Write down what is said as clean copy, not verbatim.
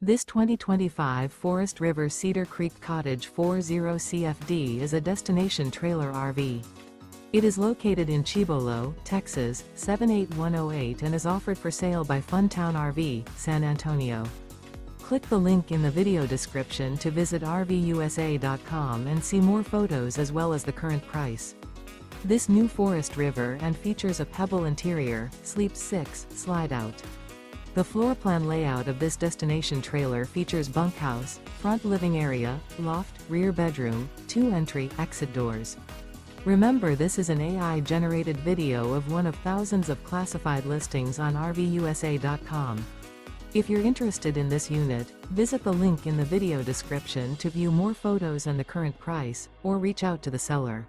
This 2025 Forest River Cedar Creek Cottage 40 CFD is a destination trailer RV. It is located in Cibolo, Texas, 78108 and is offered for sale by Funtown RV, San Antonio. Click the link in the video description to visit RVUSA.com and see more photos as well as the current price. This new Forest River and features a PEBBLE interior, sleeps 6, Slideout. The floor plan layout of this destination trailer features bunkhouse, front living area, loft, rear bedroom, 2 entry/exit doors. Remember, this is an AI-generated video of one of thousands of classified listings on RVUSA.com. If you're interested in this unit, visit the link in the video description to view more photos and the current price, or reach out to the seller.